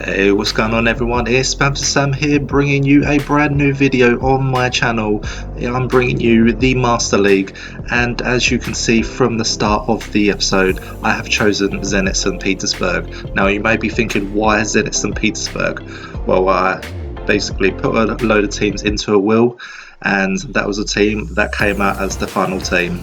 Hey, what's going on everyone? It's Panther Sam here, bringing you a brand new video on my channel. I'm bringing you the Master League, and as you can see from the start of the episode, I have chosen Zenit St. Petersburg. Now you may be thinking, why Zenit St. Petersburg? Well, I basically put a load of teams into a wheel, and that was a team that came out as the final team.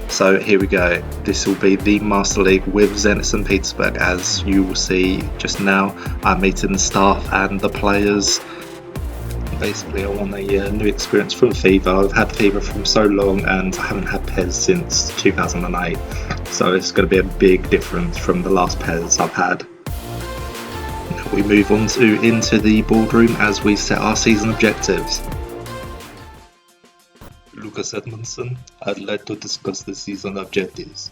So here we go, this will be the Master League with Zenit St. Petersburg. As you will see just now, I'm meeting the staff and the players. Basically I want a new experience from FIFA. I've had FIFA from so long and I haven't had PES since 2008. So it's going to be a big difference from the last PES I've had. Now we move on into the boardroom as we set our season objectives. Lucas Edmondson, I'd like to discuss the season objectives.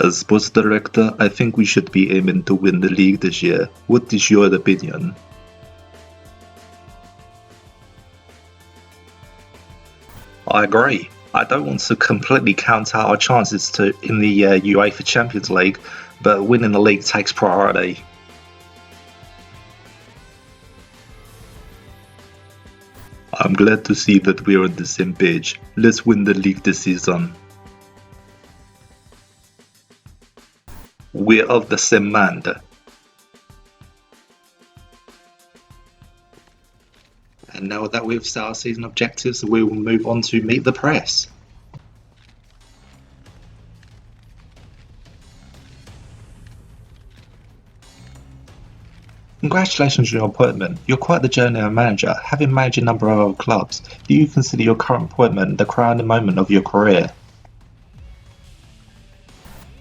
As sports director, I think we should be aiming to win the league this year. What is your opinion? I agree. I don't want to completely count out our chances in the UEFA Champions League, but winning the league takes priority. I'm glad to see that we're on the same page. Let's win the league this season. We're of the same mind. And now that we've set our season objectives, we will move on to meet the press. Congratulations on your appointment. You're quite the journeyman manager, having managed a number of other clubs. Do you consider your current appointment the crowning moment of your career?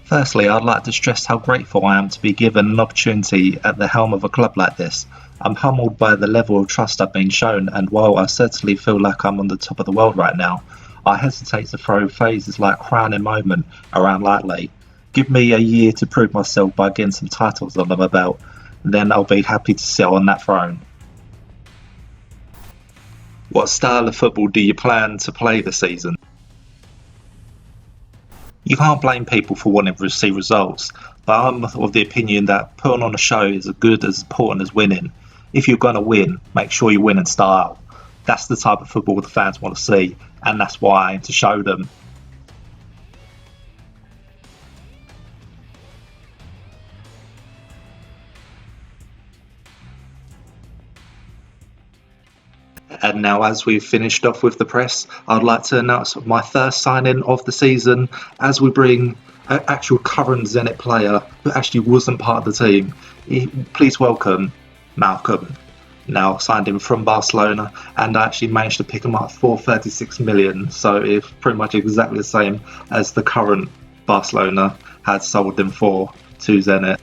Firstly, I'd like to stress how grateful I am to be given an opportunity at the helm of a club like this. I'm humbled by the level of trust I've been shown, and while I certainly feel like I'm on the top of the world right now, I hesitate to throw phrases like crowning moment around lightly. Give me a year to prove myself by getting some titles under my belt. Then I'll be happy to sit on that throne. What style of football do you plan to play this season? You can't blame people for wanting to see results, but I'm of the opinion that putting on a show is as good as important as winning. If you're going to win, make sure you win in style. That's the type of football the fans want to see, and that's why I aim to show them. And now, as we've finished off with the press, I'd like to announce my first signing of the season as we bring an actual current Zenit player who actually wasn't part of the team. Please welcome Malcolm. Now signed him from Barcelona, and I actually managed to pick him up for 36 million, so it's pretty much exactly the same as the current Barcelona had sold him for to Zenit.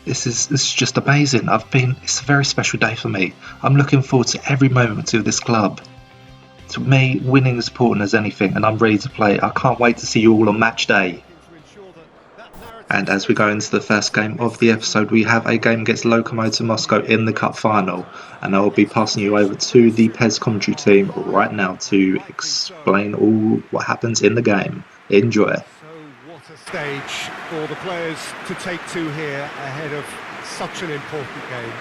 This is just amazing. It's a very special day for me. I'm looking forward to every moment of this club. To me, winning is important as anything, and I'm ready to play. I can't wait to see you all on match day. And as we go into the first game of the episode, we have a game against Lokomotiv Moscow in the cup final, and I will be passing you over to the PES commentary team right now to explain all what happens in the game. Enjoy. Stage for the players to take to here ahead of such an important game.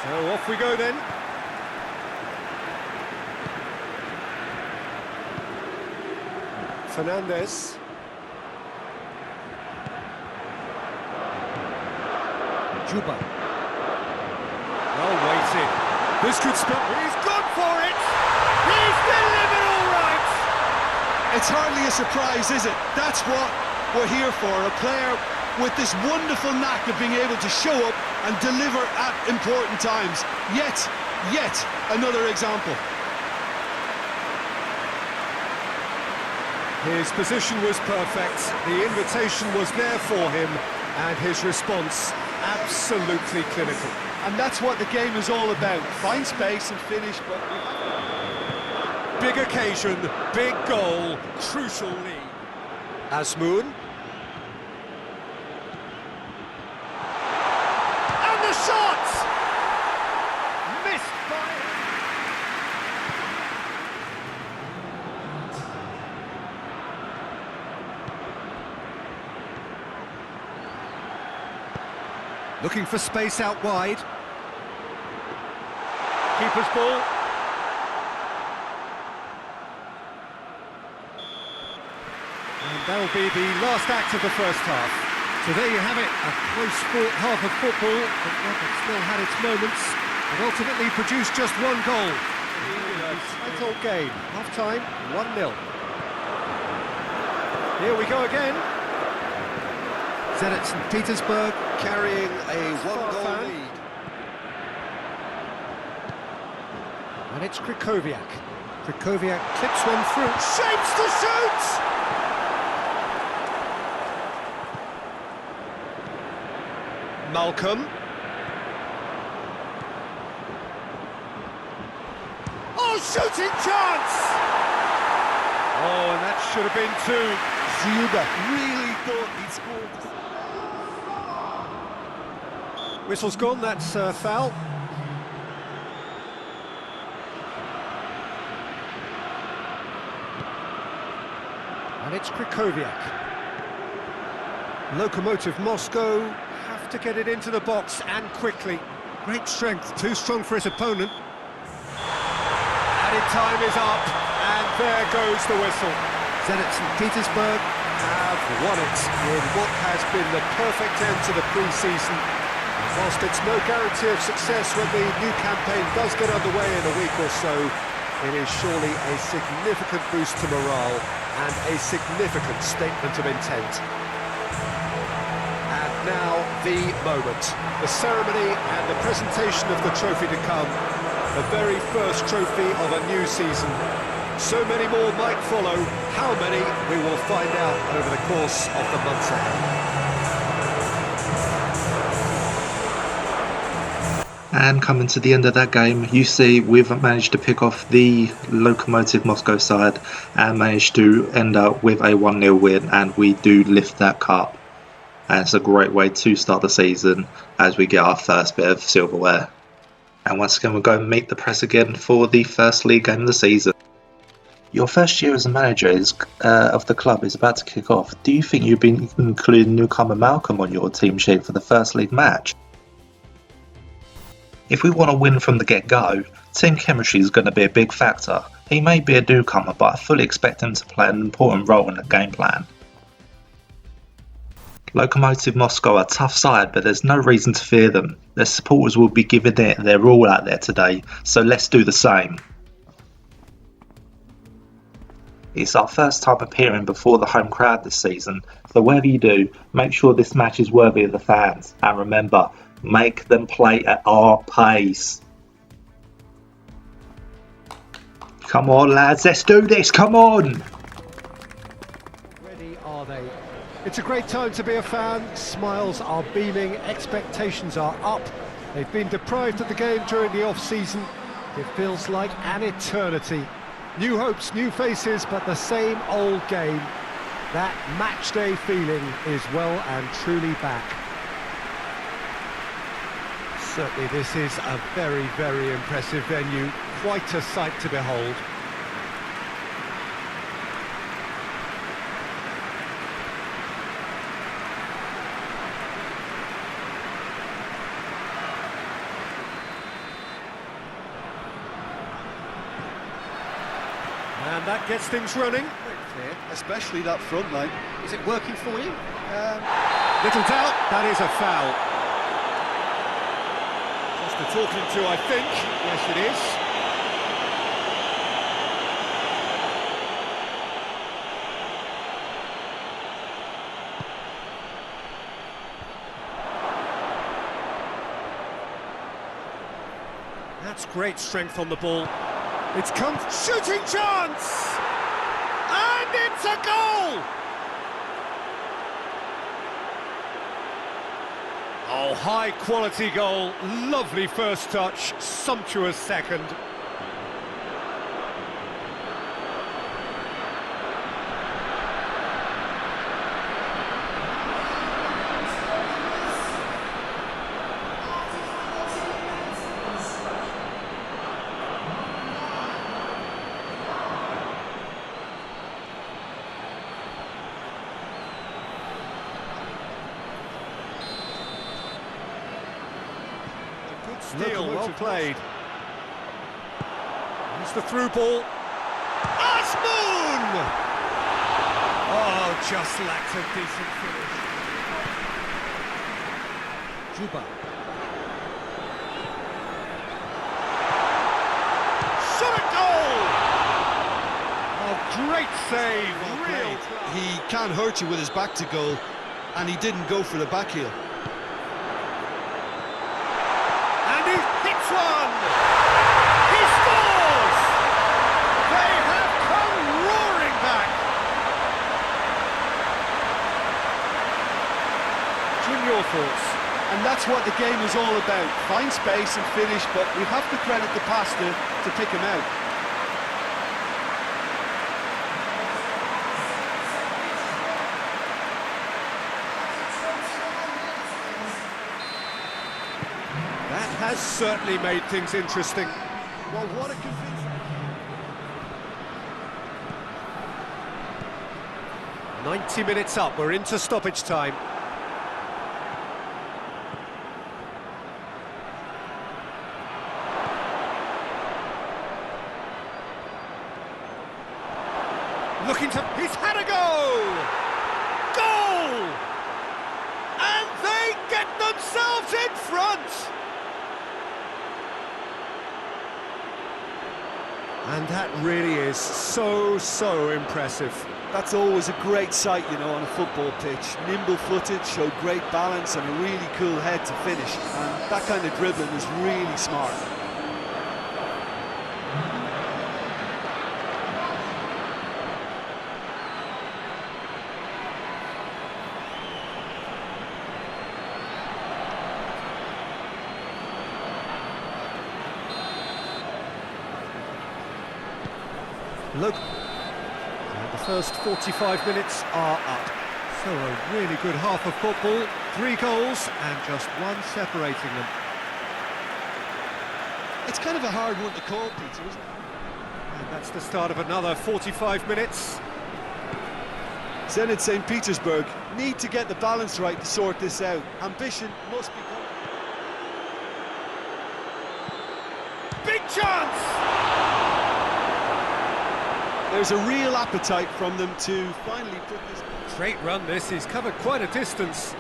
So off we go then. Fernandez. Juba. Well weighted. This could spell. He's gone for it! He's delivered all right! It's hardly a surprise, is it? That's what we're here for. A player with this wonderful knack of being able to show up and deliver at important times. Yet another example. His position was perfect, the invitation was there for him, and his response absolutely clinical. And that's what the game is all about. Find space and finish, but Big occasion, big goal, crucial lead. Asmoon. And the shot! Missed by... Looking for space out wide. Keeper's ball. And that'll be the last act of the first half. So there you have it, a close-fought half of football, but one that still had its moments, and ultimately produced just one goal. Title game, half-time, 1-0. Here we go again. Zenit St. Petersburg carrying a one-goal lead. And it's Krychowiak. Krychowiak clips one through. Shapes to shoot! Malcolm. Oh, shooting chance! Oh, and that should have been two. Ziuda really thought he scored. Whistle's gone, that's foul. And it's Krychowiak. Lokomotiv Moscow have to get it into the box and quickly. Great strength, too strong for his opponent. Added time is up, and there goes the whistle. Zenit St. Petersburg have won it in what has been the perfect end to the pre-season. Whilst it's no guarantee of success when the new campaign does get underway in a week or so, it is surely a significant boost to morale and a significant statement of intent. And now, the moment. The ceremony and the presentation of the trophy to come. The very first trophy of a new season. So many more might follow. How many, we will find out over the course of the months ahead. And coming to the end of that game, you see we've managed to pick off the Lokomotiv Moscow side and managed to end up with a 1-0 win, and we do lift that cup. And it's a great way to start the season as we get our first bit of silverware. And once again, we'll go and meet the press again for the first league game of the season. Your first year as a manager of the club is about to kick off. Do you think you've been including newcomer Malcolm on your team sheet for the first league match? If we want to win from the get-go, team chemistry is going to be a big factor. He may be a newcomer, but I fully expect him to play an important role in the game plan. Lokomotiv Moscow are a tough side, but there's no reason to fear them. Their supporters will be giving it their all out there today, so let's do the same. It's our first time appearing before the home crowd this season, so whatever you do, make sure this match is worthy of the fans, and remember, make them play at our pace. Come on lads, let's do this, come on! Ready are they? It's a great time to be a fan. Smiles are beaming, expectations are up. They've been deprived of the game during the off-season. It feels like an eternity. New hopes, new faces, but the same old game. That match-day feeling is well and truly back. Certainly this is a very, very impressive venue. Quite a sight to behold. And that gets things running. Especially that front line. Is it working for you? Little doubt, that is a foul. Just the talking to, I think. Yes, it is. That's great strength on the ball. It's come, shooting chance! And it's a goal! Oh, high quality goal, lovely first touch, sumptuous second. Steal, well played. Here's the through ball. Asmoon! Oh, just lacked a decent finish. Juba. Shot at goal! Oh, great save, real. He can hurt you with his back to goal, and he didn't go for the back heel. And he hits one! He scores! They have come roaring back! Jim, your thoughts? And that's what the game is all about. Find space and finish, but we have to credit the passer to pick him out. That has certainly made things interesting. Well, what a convincing... 90 minutes up, we're into stoppage time. Looking to... He's had a go! Goal! And they get themselves in front! And that really is so impressive. That's always a great sight, you know, on a football pitch. Nimble-footed, showed great balance and a really cool head to finish. And that kind of dribbling is really smart. Look, and the first 45 minutes are up. So a really good half of football, 3 goals and just one separating them. It's kind of a hard one to call, Peter, isn't it? And that's the start of another 45 minutes. Zenit St. Petersburg need to get the balance right to sort this out. Ambition must be... Big chance! There's a real appetite from them to finally put this... Great run this, he's covered quite a distance.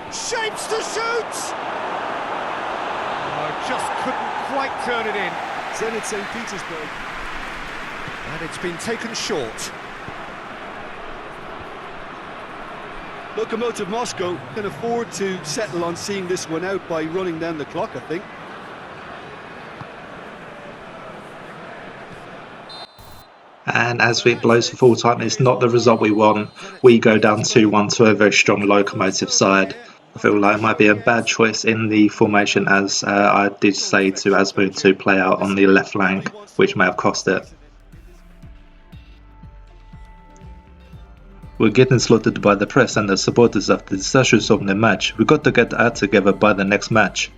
Shapes to shoot! Oh, just couldn't quite turn it in. Zenit St. Petersburg. And it's been taken short. Lokomotiv Moscow can afford to settle on seeing this one out by running down the clock, I think. And as it blows for full time, it's not the result we want. We go down 2-1 to a very strong Lokomotiv side. I feel like it might be a bad choice in the formation, as I did say to Asmoon to play out on the left flank, which may have cost it. We're getting slaughtered by the press and the supporters of the disasters of the match. We've got to get our together by the next match.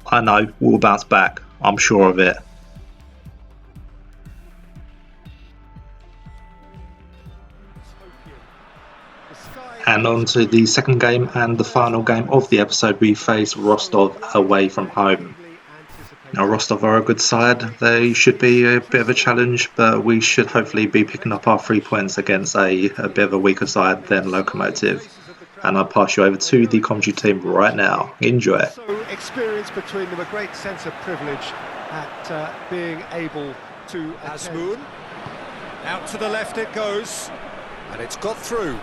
I know, we'll bounce back. I'm sure of it. And on to the second game and the final game of the episode, we face Rostov away from home. Now Rostov are a good side, they should be a bit of a challenge, but we should hopefully be picking up our 3 points against a bit of a weaker side than Lokomotiv. And I'll pass you over to the commentary team right now. Enjoy. So experience between them, a great sense of privilege at being able to... Asmoon, out to the left it goes, and it's got through.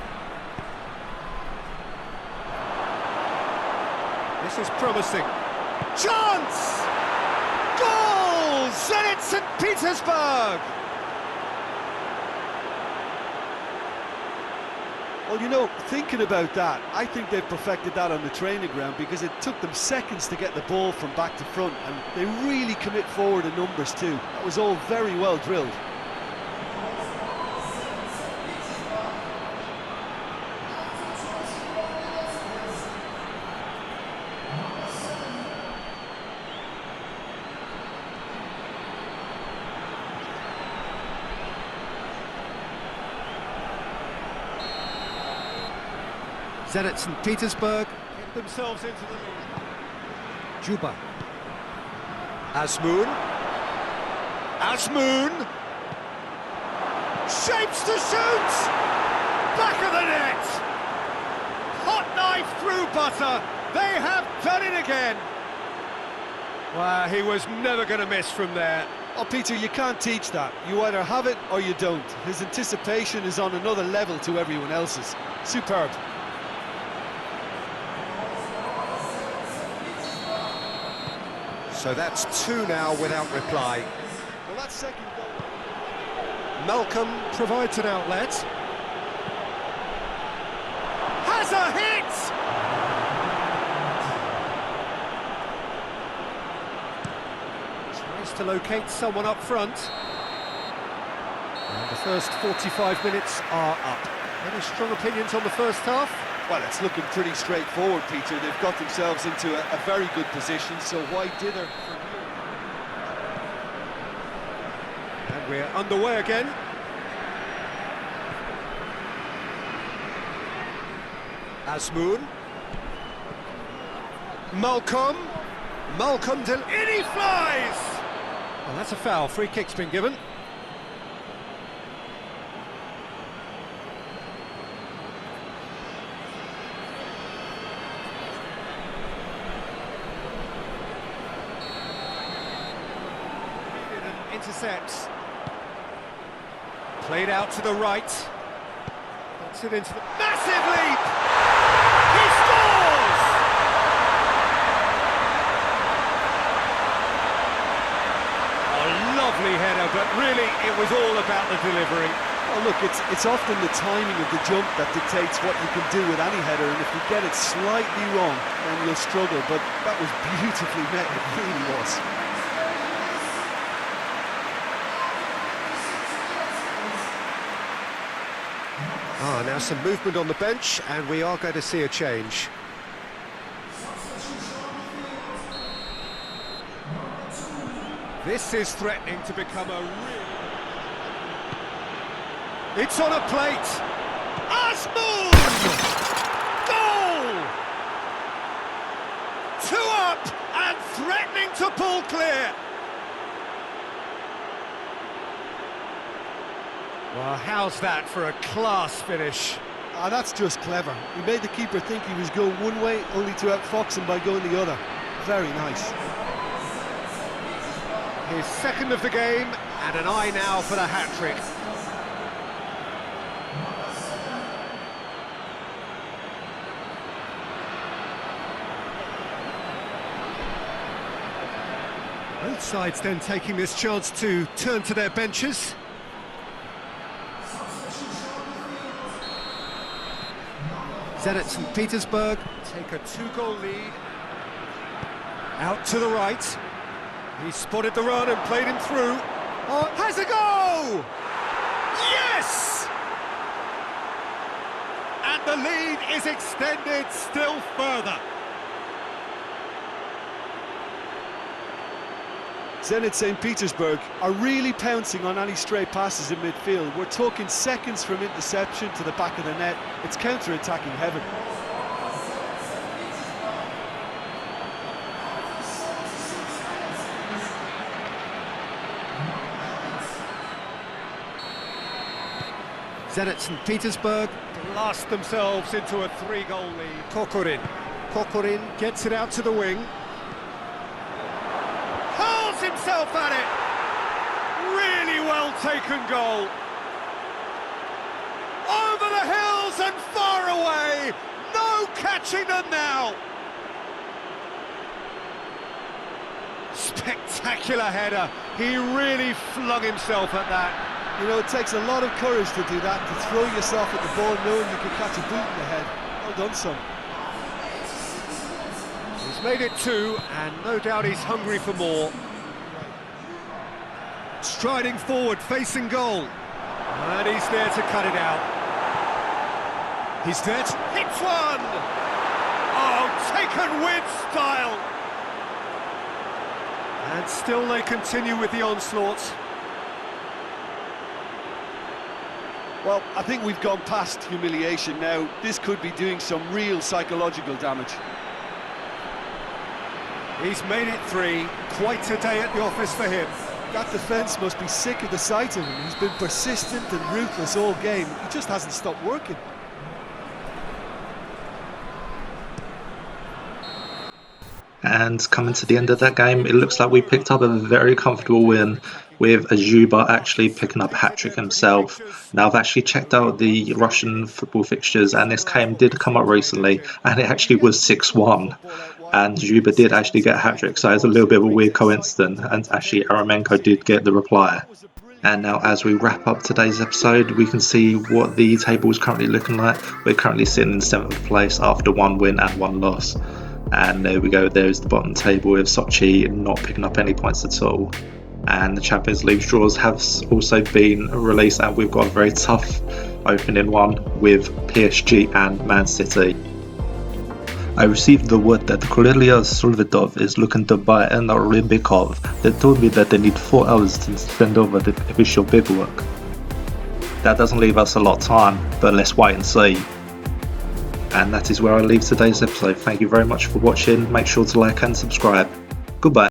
This is promising. Chance! Goal! Zenit St. Petersburg! Well, you know, thinking about that, I think they've perfected that on the training ground because it took them seconds to get the ball from back to front, and they really commit forward in numbers too. That was all very well drilled. Zenit St. Petersburg get themselves into the lead. Juba. Azmoun. Azmoun. Shapes to shoot! Back of the net! Hot knife through butter. They have done it again. Wow, he was never going to miss from there. Oh, Peter, you can't teach that. You either have it or you don't. His anticipation is on another level to everyone else's. Superb. So that's two now without reply. Well, that second goal... Malcolm provides an outlet. Has a hit! Tries to locate someone up front. And the first 45 minutes are up. Any strong opinions on the first half? Well, it's looking pretty straightforward, Peter. They've got themselves into a very good position, so why dither from here? And we're underway again. Azmoun. Malcolm. In he flies! Well, that's a foul. Free kick's been given. Intercepts. Played out to the right. Puts it into the... Massive leap! He scores! A lovely header, but really it was all about the delivery. Oh, look, it's often the timing of the jump that dictates what you can do with any header, and if you get it slightly wrong, then you'll struggle, but that was beautifully met, it really was. Now some movement on the bench, and we are going to see a change. This is threatening to become a real... It's on a plate! Azmoun! Goal! 2 up and threatening to pull clear! Well, how's that for a class finish? Ah, that's just clever. He made the keeper think he was going one way, only to outfox him by going the other. Very nice. His second of the game, and an eye now for the hat-trick. Both sides then taking this chance to turn to their benches. Zenit St. Petersburg take a 2-goal lead. Out to the right. He spotted the run and played him through. Oh, has a goal! Yes! And the lead is extended still further. Zenit St. Petersburg are really pouncing on any stray passes in midfield. We're talking seconds from interception to the back of the net. It's counter-attacking heaven. Zenit St. Petersburg blast themselves into a 3-goal lead. Kokorin gets it out to the wing. Hurls himself at it! Really well taken goal. Over the hills and far away! No catching them now! Spectacular header. He really flung himself at that. You know, it takes a lot of courage to do that, to throw yourself at the ball knowing you can catch a boot in the head. Well done, son. He's made it 2, and no doubt he's hungry for more. Striding forward, facing goal. And he's there to cut it out. He's there to... hits one! Oh, taken with style! And still they continue with the onslaught. Well, I think we've gone past humiliation now. This could be doing some real psychological damage. He's made it 3. Quite a day at the office for him. That defence must be sick of the sight of him. He's been persistent and ruthless all game. He just hasn't stopped working. And coming to the end of that game, it looks like we picked up a very comfortable win with Zuba actually picking up a hat-trick himself. Now, I've actually checked out the Russian football fixtures, and this game did come up recently, and it actually was 6-1. And Zuba did actually get a hat-trick, so it's a little bit of a weird coincidence, and actually Yarmolenko did get the reply. And now, as we wrap up today's episode, we can see what the table is currently looking like. We're currently sitting in 7th place after 1 win and 1 loss. And there we go, there's the bottom table with Sochi not picking up any points at all. And the Champions League draws have also been released, and we've got a very tough opening one with PSG and Man City. I received the word that Karelia Solvidov is looking to buy Enar Rybikov. They told me that they need 4 hours to send over the official paperwork. That doesn't leave us a lot of time, but let's wait and see. And that is where I leave today's episode. Thank you very much for watching. Make sure to like and subscribe. Goodbye.